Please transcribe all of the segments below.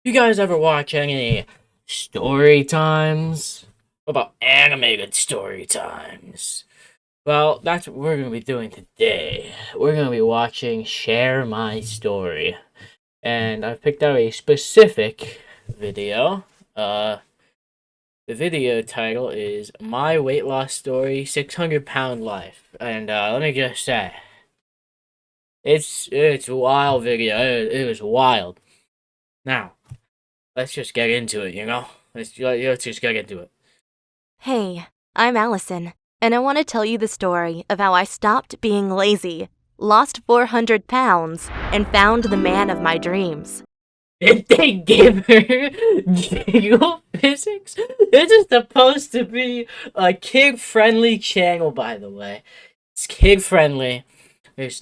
You guys ever watch any story times? What about animated story times? Well, that's what we're going to be doing today. We're going to be watching Share My Story. And I've picked out a specific video. The video title is My Weight Loss Story 600-Pound Life. And let me just say, it's a wild video. It was wild. Now, let's just get into it, you know? Let's just get into it. Hey, I'm Allison, and I want to tell you the story of how I stopped being lazy, lost 400 pounds, and found the man of my dreams. Did they give her geophysics? This is supposed to be a kid-friendly channel, by the way. It's kid-friendly. There's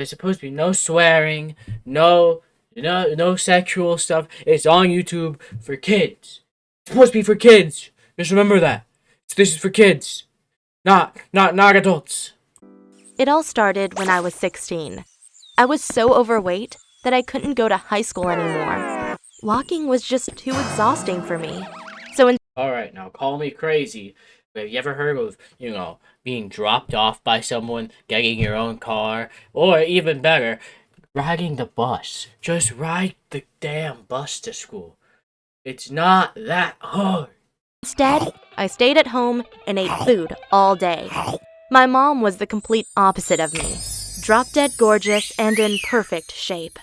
supposed to be no swearing, no sexual stuff. It's on YouTube for kids. It's supposed to be for kids. Just remember that. This is for kids, not adults. It all started when I was 16. I was so overweight that I couldn't go to high school anymore. Walking was just too exhausting for me. Alright, now call me crazy, but have you ever heard of, being dropped off by someone, getting your own car, or even better, riding the bus? Just ride the damn bus to school. It's not that hard. Instead, I stayed at home and ate food all day. My mom was the complete opposite of me, drop-dead gorgeous and in perfect shape.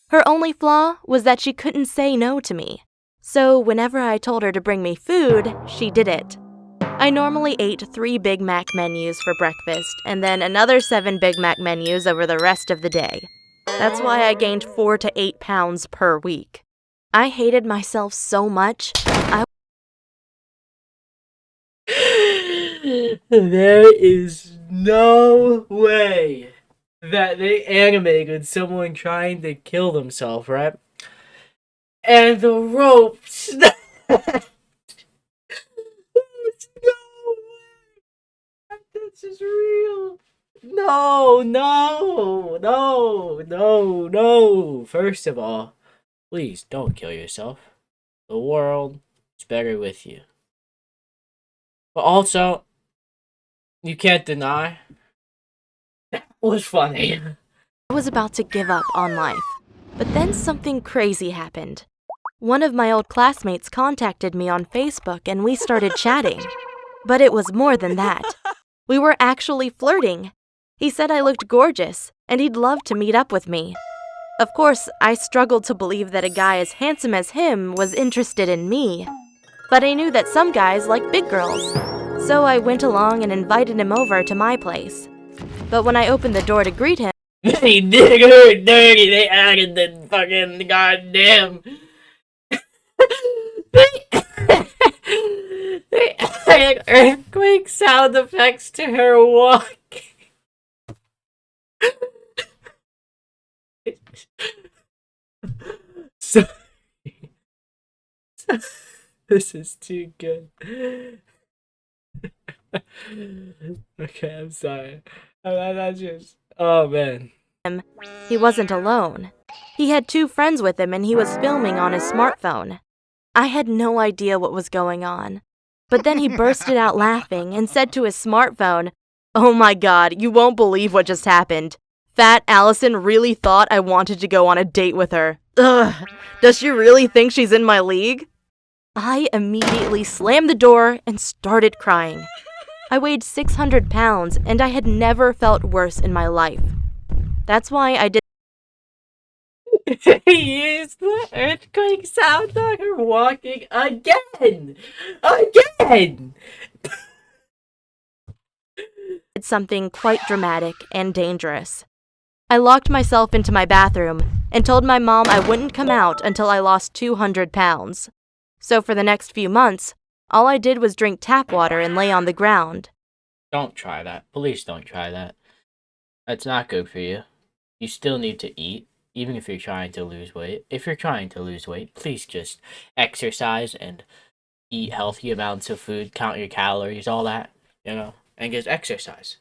Her only flaw was that she couldn't say no to me. So whenever I told her to bring me food, she did it. I normally ate 3 Big Mac menus for breakfast and then another 7 Big Mac menus over the rest of the day. That's why I gained 4 to 8 pounds per week. I hated myself so much. There is no way that they animated someone trying to kill themselves, right? And the ropes. There's no way that this is real. No. First of all, please don't kill yourself. The world is better with you. But also, you can't deny that was funny. I was about to give up on life. But then something crazy happened. One of my old classmates contacted me on Facebook and we started chatting. But it was more than that. We were actually flirting. He said I looked gorgeous and he'd love to meet up with me. Of course, I struggled to believe that a guy as handsome as him was interested in me. But I knew that some guys like big girls. So I went along and invited him over to my place. But when I opened the door to greet him, They did her dirty. They added the fucking goddamn. They added earthquake sound effects to her walk. So, this is too good. Okay, I'm sorry. That's just. Oh man. he wasn't alone. He had 2 friends with him and he was filming on his smartphone. I had no idea what was going on. But then he bursted out laughing and said to his smartphone, "Oh my god, you won't believe what just happened. Fat Allison really thought I wanted to go on a date with her. Ugh, does she really think she's in my league?" I immediately slammed the door and started crying. I weighed 600 pounds and I had never felt worse in my life. That's why I did. He used the earthquake sound on her walking again! Again! Something quite dramatic and dangerous. I locked myself into my bathroom and told my mom I wouldn't come out until I lost 200 pounds. So for the next few months, all I did was drink tap water and lay on the ground. Don't try that. Please don't try that. That's not good for you. You still need to eat, even if you're trying to lose weight. If you're trying to lose weight, please just exercise and eat healthy amounts of food, count your calories, all that, and just exercise.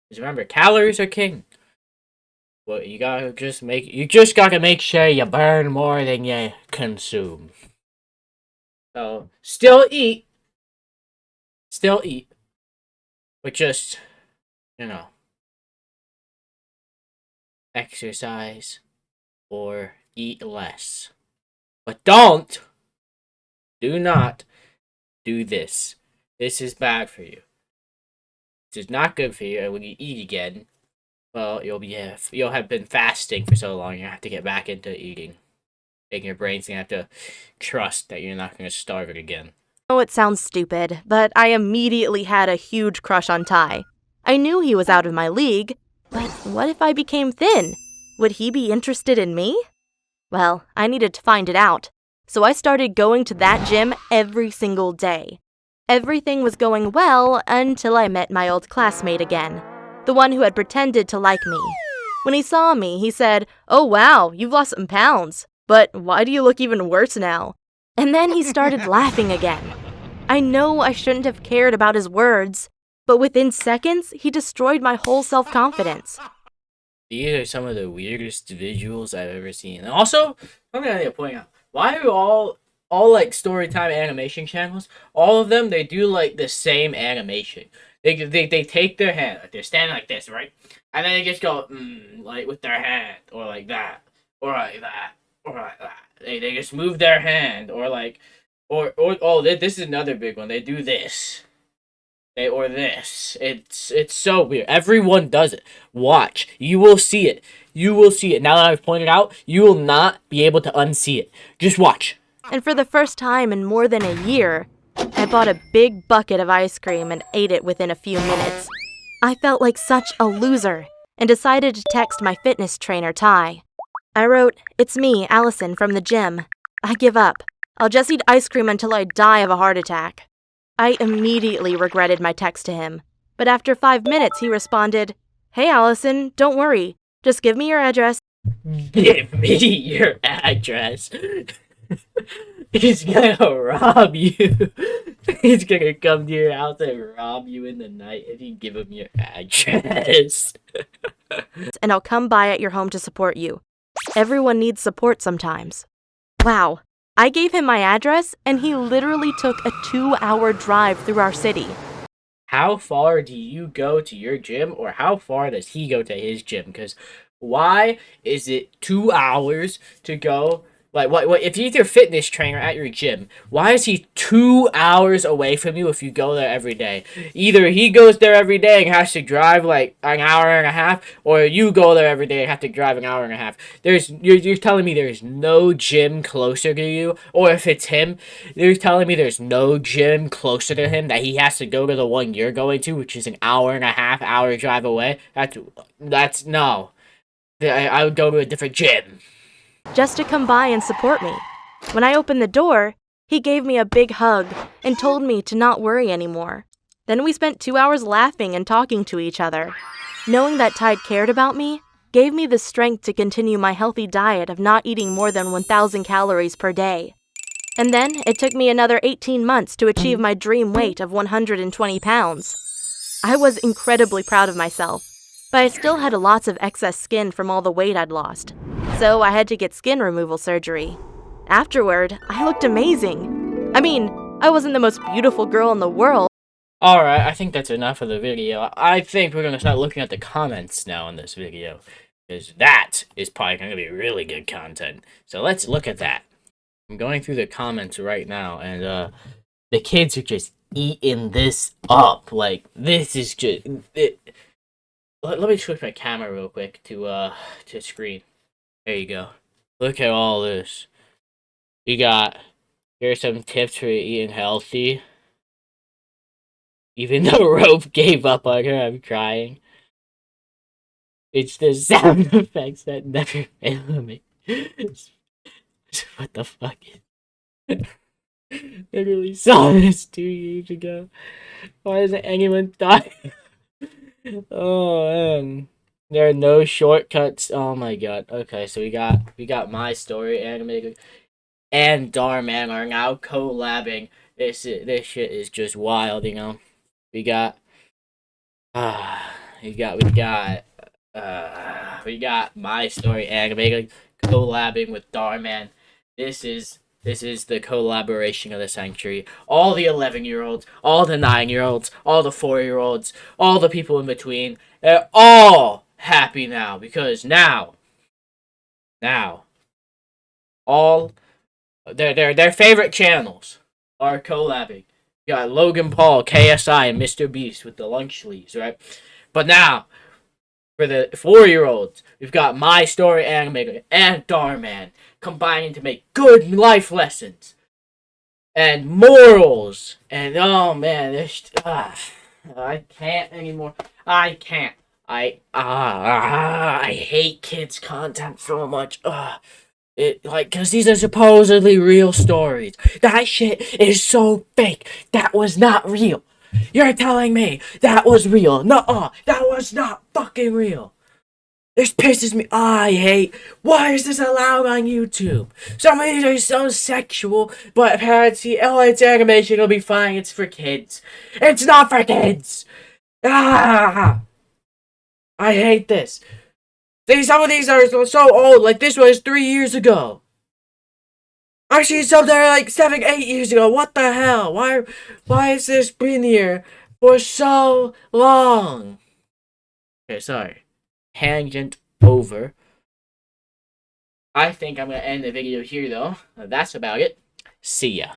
Because remember, calories are king. Well, you just gotta make sure you burn more than you consume. So still eat, but just, you know, exercise or eat less. But do not do this. This is bad for you. This is not good for you. And when you eat again, well, you'll have been fasting for so long. You have to get back into eating, and your brain's gonna have to trust that you're not gonna starve it again. I know it sounds stupid, but I immediately had a huge crush on Ty. I knew he was out of my league, but what if I became thin? Would he be interested in me? Well, I needed to find it out, so I started going to that gym every single day. Everything was going well until I met my old classmate again, the one who had pretended to like me. When he saw me, he said, "Oh wow, you've lost some pounds, but why do you look even worse now?" And then he started laughing again. I know I shouldn't have cared about his words, but within seconds, he destroyed my whole self-confidence. These are some of the weirdest visuals I've ever seen. And also, something I need to point out: why are all like storytime animation channels? All of them, they do like the same animation. They take their hand, like they're standing like this, right? And then they just go like with their hand, or like that, or like that, or like that. They just move their hand, or like, or oh, this is another big one. They do this. Or this. It's so weird. Everyone does it. Watch. You will see it. You will see it. Now that I've pointed out, you will not be able to unsee it. Just watch. And for the first time in more than a year, I bought a big bucket of ice cream and ate it within a few minutes. I felt like such a loser and decided to text my fitness trainer, Ty. I wrote, "It's me, Allison, from the gym. I give up. I'll just eat ice cream until I die of a heart attack." I immediately regretted my text to him, but after 5 minutes he responded, "Hey Allison, don't worry. Just give me your address." Give me your address. He's gonna rob you. He's gonna come to your house and rob you in the night if you give him your address. "And I'll come by at your home to support you. Everyone needs support sometimes." Wow. I gave him my address, and he literally took a 2-hour drive through our city. How far do you go to your gym, or how far does he go to his gym? Because why is it 2 hours to go? Like, what if he's your fitness trainer at your gym? Why is he 2 hours away from you if you go there every day? Either he goes there every day and has to drive like an hour and a half, or you go there every day and have to drive an hour and a half. You're telling me there's no gym closer to you, or if it's him, you're telling me there's no gym closer to him that he has to go to the one you're going to, which is an hour and a half hour drive away. That's no. I would go to a different gym. Just to come by and support me. When I opened the door, he gave me a big hug and told me to not worry anymore. Then we spent 2 hours laughing and talking to each other. Knowing that Tide cared about me gave me the strength to continue my healthy diet of not eating more than 1,000 calories per day. And then it took me another 18 months to achieve my dream weight of 120 pounds. I was incredibly proud of myself, but I still had lots of excess skin from all the weight I'd lost. So I had to get skin removal surgery. Afterward, I looked amazing. I mean, I wasn't the most beautiful girl in the world. Alright, I think that's enough of the video. I think we're going to start looking at the comments now in this video, because that is probably going to be really good content. So let's look at that. I'm going through the comments right now, and the kids are just eating this up. Like, this is just... Let me switch my camera real quick to screen. There you go. Look at all this. Here's some tips for eating healthy. Even though Rope gave up on her, I'm crying. It's the sound effects that never fail me. What the fuck? Literally saw this 2 years ago. Why doesn't anyone die? Oh man. There are no shortcuts. Oh my god. Okay, so we got My Story Anime and Darman are now collabing. This shit is just wild, you know. We got We got My Story Anime collabing with Darman. This is the collaboration of the century. All the 11-year-olds, all the 9-year-olds, all the 4-year-olds, all the people in between, they're all happy now because now, all their favorite channels are collabing. You got Logan Paul, KSI, and Mr. Beast with the lunch sleeves, right? But now, for the 4-year-olds, we've got My Story Anime and Darman combining to make good life lessons and morals. And oh man, I can't anymore. I can't. I hate kids' content so much. Cause these are supposedly real stories. That shit is so fake. That was not real. You're telling me that was real? Nuh-uh, that was not fucking real. This pisses me. I hate. Why is this allowed on YouTube? Some of these are so sexual, but parents see, oh, it's animation, it'll be fine. It's for kids. It's not for kids. Ah, I hate this. Some of these are so old. Like this was 3 years ago. I seen some that are like 7, 8 years ago. What the hell? Why has this been here for so long? Okay, sorry. Tangent over. I think I'm gonna end the video here though. That's about it. See ya.